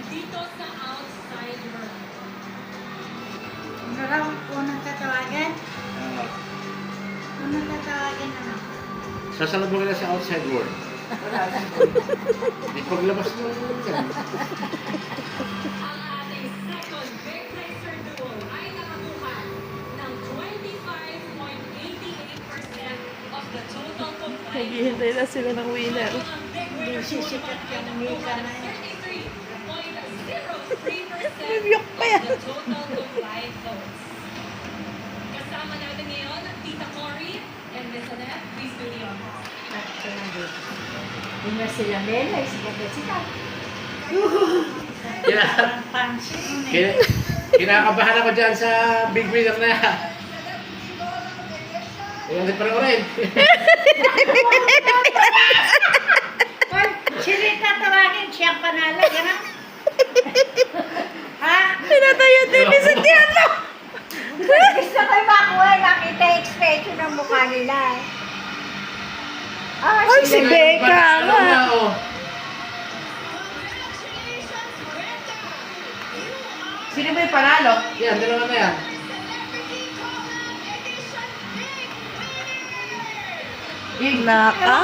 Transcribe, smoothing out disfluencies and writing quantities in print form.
dito sa outside world. Ano raw unang tatawagan? Ah, Unang tatawagan naman. sasalubong nila sa outside world. Di paglabas mo yan. Ang ating second big racer duel ay nakakuha ng 25.88% of the total combined. Naghihintay na sila ng winner. Sisikat yung Mika na yan. 33.03% Bibiyok pa yan. of the total combined votes. Kasama natin ngayon ang Tita Cory and Miss Annette, please do the honors. At ito na dito. Hindi na sila nila, sikat. Kina, Parang pansin. kina, kinakabahan ako dyan sa big winner na yan. Yung si Parorin. Paul, sino yung tatawagin? Siya ang panalo, gano'n? Ha? Pinatayo din ni si Tiano. Gusto ko yung makuha, nakita yung expression ng mukha nila. Ah, Ay, si sila. Becca Ano nga. na, oh. Sino ba yung panalo? Yan, dalawa na yan. Naka.